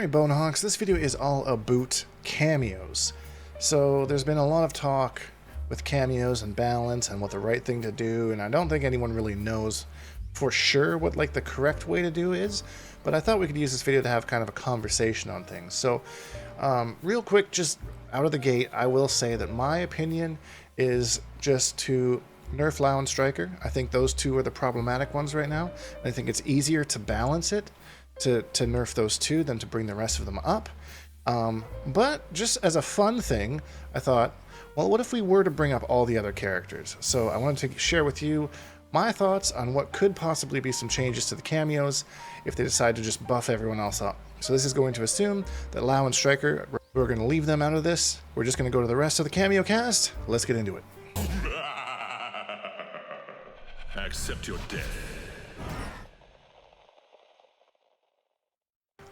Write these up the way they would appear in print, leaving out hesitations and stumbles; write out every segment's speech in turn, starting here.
Alright, Bonehawks, this video is all about cameos. So there's been a lot of talk with cameos and balance and what the right thing to do, and I don't think anyone really knows for sure what like the correct way to do is, but I thought we could use this video to have kind of a conversation on things. So real quick, just out of the gate, I will say that my opinion is just to nerf Lao and Striker. I think those two are the problematic ones right now, and I think it's easier to balance it to nerf those two than to bring the rest of them up. But just as a fun thing, I thought, well, what if we were to bring up all the other characters? So I wanted to share with you my thoughts on what could possibly be some changes to the cameos if they decide to just buff everyone else up. So this is going to assume that Lao and Striker, we're going to leave them out of this. We're just going to go to the rest of the cameo cast. Let's get into it. Accept your death.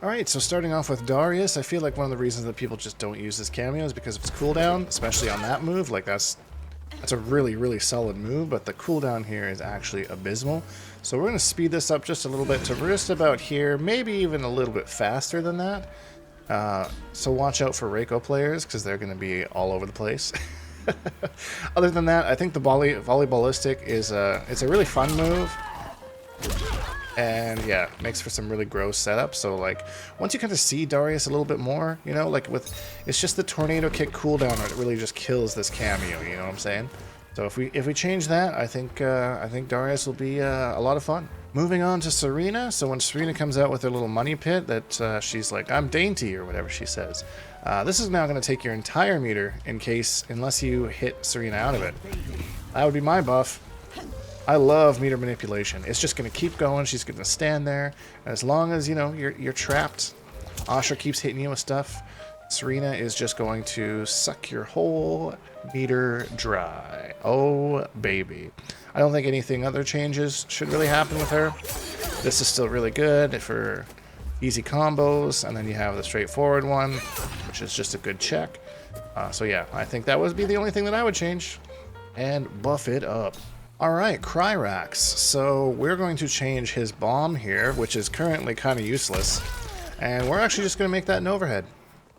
Alright, so starting off with Darius, I feel like one of the reasons that people just don't use this cameo is because of its cooldown, especially on that move. Like that's a really, really solid move, but the cooldown here is actually abysmal. So we're going to speed this up just a little bit to just about here, maybe even a little bit faster than that. So watch out for Reiko players, because they're going to be all over the place. Other than that, I think the volleyballistic is it's a really fun move. And yeah, makes for some really gross setup. So like, once you kind of see Darius a little bit more, you know, like with, it's just the tornado kick cooldown that really just kills this cameo. You know what I'm saying? So if we change that, I think Darius will be a lot of fun. Moving on to Serena. So when Serena comes out with her little money pit that she's like, I'm dainty or whatever she says. This is now going to take your entire meter unless you hit Serena out of it. That would be my buff. I love meter manipulation. It's just going to keep going. She's going to stand there. And as long as, you know, you're trapped, Asha keeps hitting you with stuff, Serena is just going to suck your whole meter dry. Oh, baby. I don't think anything other changes should really happen with her. This is still really good for easy combos. And then you have the straightforward one, which is just a good check. So yeah, I think that would be the only thing that I would change. And buff it up. Alright, Kryrax. So we're going to change his bomb here, which is currently kind of useless. And we're actually just going to make that an overhead.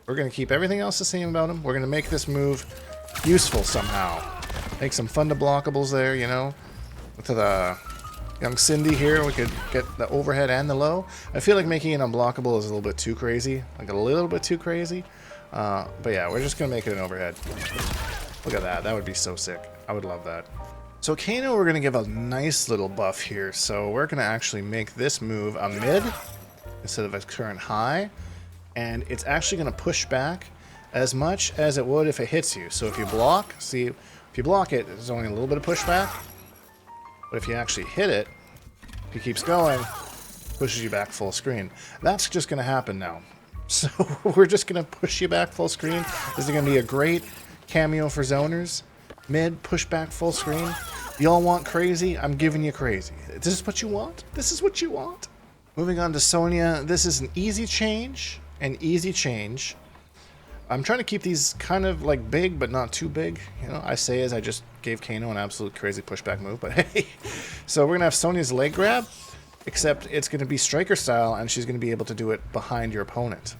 We're going to keep everything else the same about him. We're going to make this move useful somehow. Make some fun to blockables there, you know. To the young Cindy here, we could get the overhead and the low. I feel like making it unblockable is a little bit too crazy. Like a little bit too crazy. But yeah, we're just going to make it an overhead. Look at that. That would be so sick. I would love that. So Kano, we're going to give a nice little buff here. So we're going to actually make this move a mid instead of a current high. And it's actually going to push back as much as it would if it hits you. So if you block, see, if you block it, there's only a little bit of pushback. But if you actually hit it, if it keeps going, pushes you back full screen. That's just going to happen now. So we're just going to push you back full screen. This is going to be a great cameo for zoners. Mid, push back full screen. Y'all want crazy? I'm giving you crazy. This is what you want? This is what you want? Moving on to Sonya. This is an easy change. An easy change. I'm trying to keep these kind of like big, but not too big. You know, I say as I just gave Kano an absolute crazy pushback move, but hey. So we're going to have Sonya's leg grab, except it's going to be striker style, and she's going to be able to do it behind your opponent.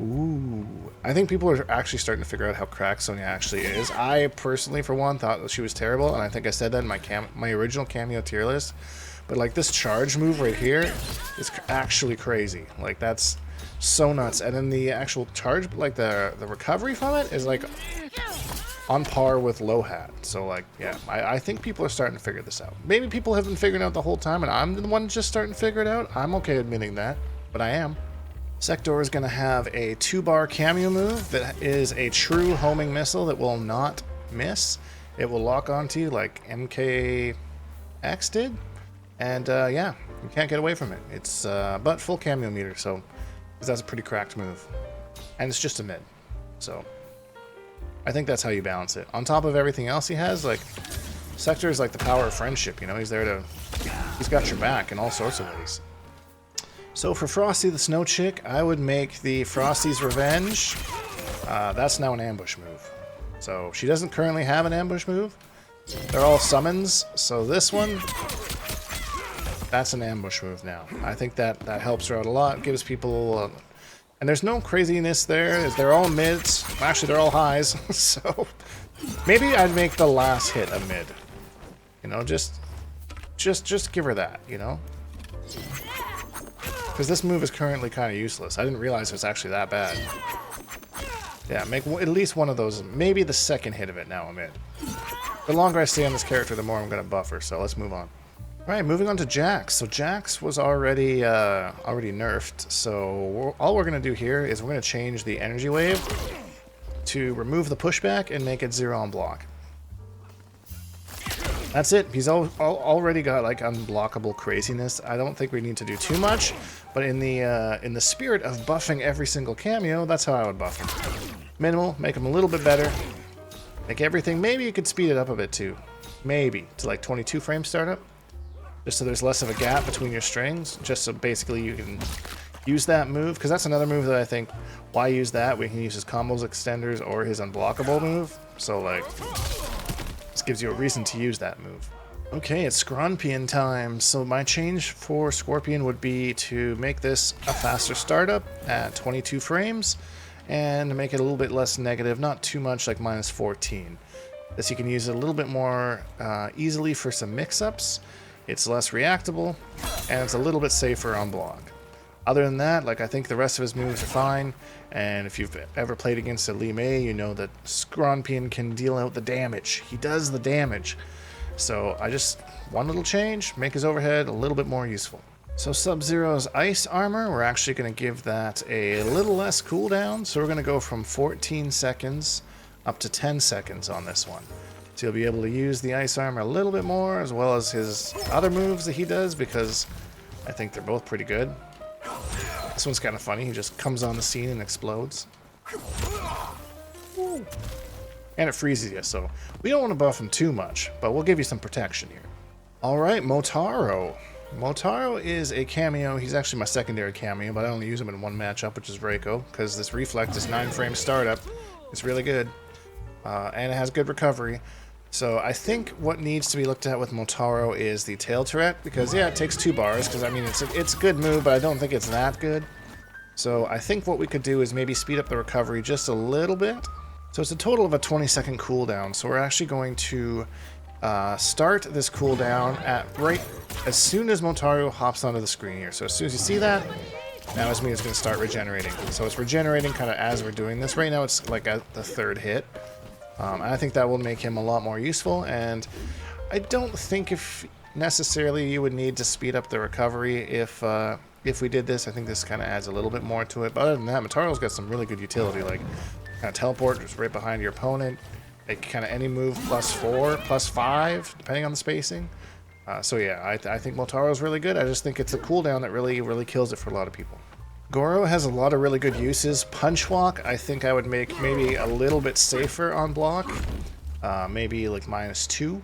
Ooh, I think people are actually starting to figure out how cracked Sonya actually is. I personally, for one, thought that she was terrible, and I think I said that in my original cameo tier list. But like this charge move right here is actually crazy. Like that's so nuts. And then the actual charge, like the recovery from it is like on par with low hat. So like, yeah, I think people are starting to figure this out. Maybe people have been figuring it out the whole time, and I'm the one just starting to figure it out. I'm okay admitting that, but I am. Sector is going to have a 2-bar cameo move that is a true homing missile that will not miss. It will lock onto you like MKX did. And yeah, you can't get away from it. It's but full cameo meter, so that's a pretty cracked move. And it's just a mid. So I think that's how you balance it. On top of everything else he has, like Sector is like the power of friendship, you know, he's got your back in all sorts of ways. So for Frosty the Snow Chick, I would make the Frosty's Revenge. That's now an ambush move. So she doesn't currently have an ambush move. They're all summons. So this one, that's an ambush move now. I think that helps her out a lot. Gives people And there's no craziness there. They're all mids. Actually, they're all highs. So maybe I'd make the last hit a mid. You know, just give her that, you know? Because this move is currently kind of useless. I didn't realize it was actually that bad. Yeah, make at least one of those. Maybe the second hit of it now a mid. The longer I stay on this character, the more I'm going to buff her. So let's move on. All right, moving on to Jax. So Jax was already nerfed. So all we're going to do here is we're going to change the energy wave to remove the pushback and make it 0 on block. That's it. He's already got like unblockable craziness. I don't think we need to do too much, but in the spirit of buffing every single cameo, that's how I would buff him. Minimal, make him a little bit better. Make everything. Maybe you could speed it up a bit too. Maybe to like 22 frame startup. Just so there's less of a gap between your strings, just so basically you can use that move, because that's another move that I think, why use that? We can use his combos extenders or his unblockable move, so like, this gives you a reason to use that move. Okay, it's Scorpion time, so my change for Scorpion would be to make this a faster startup at 22 frames, and make it a little bit less negative, not too much, like minus 14. This you can use it a little bit more easily for some mix-ups. It's less reactable, and it's a little bit safer on block. Other than that, like I think the rest of his moves are fine, and if you've ever played against a Lee Mei, you know that Scorpion can deal out the damage. He does the damage. So I just, one little change, make his overhead a little bit more useful. So Sub-Zero's ice armor, we're actually going to give that a little less cooldown, so we're going to go from 14 seconds up to 10 seconds on this one. So you'll be able to use the ice armor a little bit more, as well as his other moves that he does, because I think they're both pretty good. This one's kind of funny. He just comes on the scene and explodes. Ooh. And it freezes you, so we don't want to buff him too much, but we'll give you some protection here. All right, Motaro. Motaro is a cameo. He's actually my secondary cameo, but I only use him in one matchup, which is Reiko, because this reflect, this 9-frame startup, is really good. And it has good recovery. So I think what needs to be looked at with Motaro is the tail turret, because yeah, it takes 2 bars, because I mean it's a good move, but I don't think it's that good. So I think what we could do is maybe speed up the recovery just a little bit. So it's a total of a 20-second cooldown, so we're actually going to start this cooldown at right as soon as Motaro hops onto the screen here. So as soon as you see that, now it's going to start regenerating. So it's regenerating kind of as we're doing this. Right now it's like at the 3rd hit. And I think that will make him a lot more useful, and I don't think if necessarily you would need to speed up the recovery if we did this. I think this kind of adds a little bit more to it, but other than that, Motaro's got some really good utility, like kind of teleport just right behind your opponent, like kind of any move +4, +5, depending on the spacing. So yeah, I think Motaro's really good. I just think it's a cooldown that really kills it for a lot of people. Goro has a lot of really good uses. Punch Walk, I think I would make maybe a little bit safer on block. Maybe like -2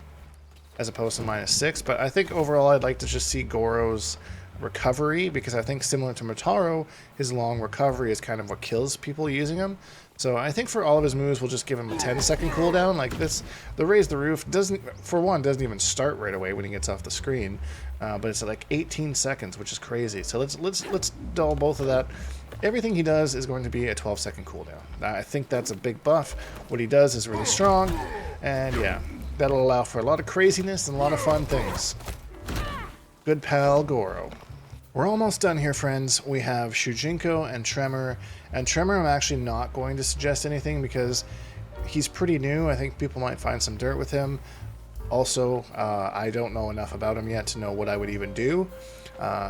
as opposed to -6. But I think overall I'd like to just see Goro's recovery, because I think similar to Motaro, his long recovery is kind of what kills people using him. So I think for all of his moves, we'll just give him a 10-second cooldown. Like this, the Raise the Roof doesn't even start right away when he gets off the screen, but it's like 18 seconds, which is crazy. So let's dull both of that. Everything he does is going to be a 12-second cooldown. I think that's a big buff. What he does is really strong, and yeah, that'll allow for a lot of craziness and a lot of fun things. Good pal Goro. We're almost done here, friends. We have Shujinko and Tremor. And Tremor, I'm actually not going to suggest anything because he's pretty new. I think people might find some dirt with him. Also, I don't know enough about him yet to know what I would even do.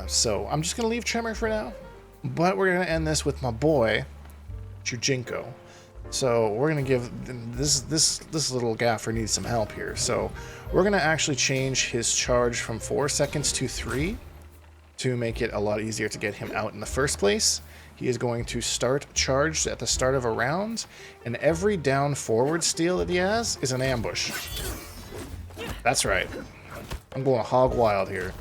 So I'm just going to leave Tremor for now. But we're going to end this with my boy, Shujinko. So we're going to give this little gaffer needs some help here. So we're going to actually change his charge from 4 seconds to 3 to make it a lot easier to get him out in the first place. He is going to start charged at the start of a round, and every down forward steal that he has is an ambush. That's right. I'm going hog wild here.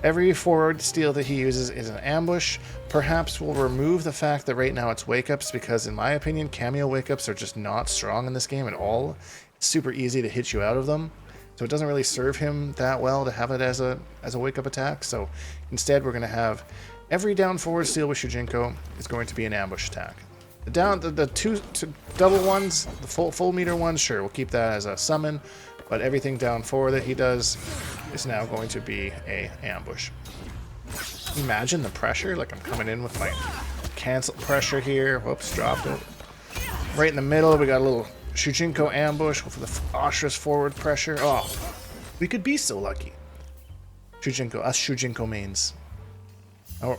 Every forward steal that he uses is an ambush. Perhaps we'll remove the fact that right now it's wake-ups, because in my opinion, cameo wake-ups are just not strong in this game at all. It's super easy to hit you out of them. So it doesn't really serve him that well to have it as a wake-up attack. So instead we're going to have Every down forward steal with Shujinko is going to be an ambush attack. The two double ones, the full meter ones, sure, we'll keep that as a summon, but everything down forward that he does is now going to be a ambush. Imagine the pressure, like I'm coming in with my cancel pressure here. Whoops, dropped it. Right in the middle, we got a little Shujinko ambush for the Asura's forward pressure. Oh, we could be so lucky. Us Shujinko mains. Oh,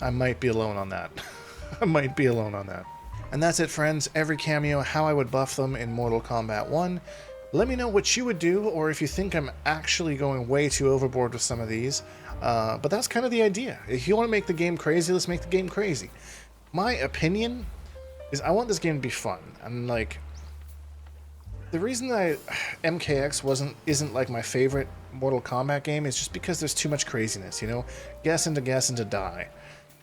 I might be alone on that. I might be alone on that. And that's it, friends. Every cameo, how I would buff them in Mortal Kombat 1. Let me know what you would do, or if you think I'm actually going way too overboard with some of these. But that's kind of the idea. If you want to make the game crazy, let's make the game crazy. My opinion is I want this game to be fun. And like, the reason that MKX isn't like my favorite Mortal Kombat game is just because there's too much craziness, you know? Guess and to die.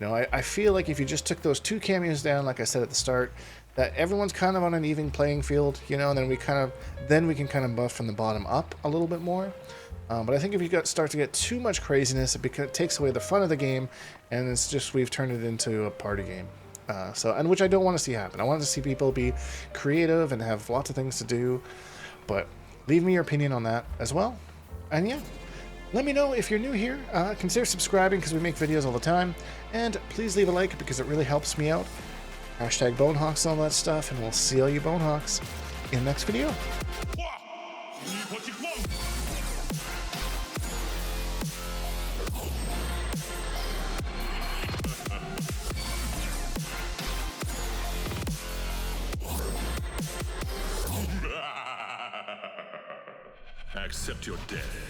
You know, I feel like if you just took those two cameos down, like I said at the start, that everyone's kind of on an even playing field, you know, and then we can kind of buff from the bottom up a little bit more. But I think if you start to get too much craziness, it takes away the fun of the game, and it's just we've turned it into a party game. And which I don't want to see happen. I want to see people be creative and have lots of things to do. But leave me your opinion on that as well. And yeah, let me know if you're new here. Consider subscribing because we make videos all the time. And please leave a like because it really helps me out. Hashtag Bonehawks and all that stuff. And we'll see all you Bonehawks in the next video. Accept your death.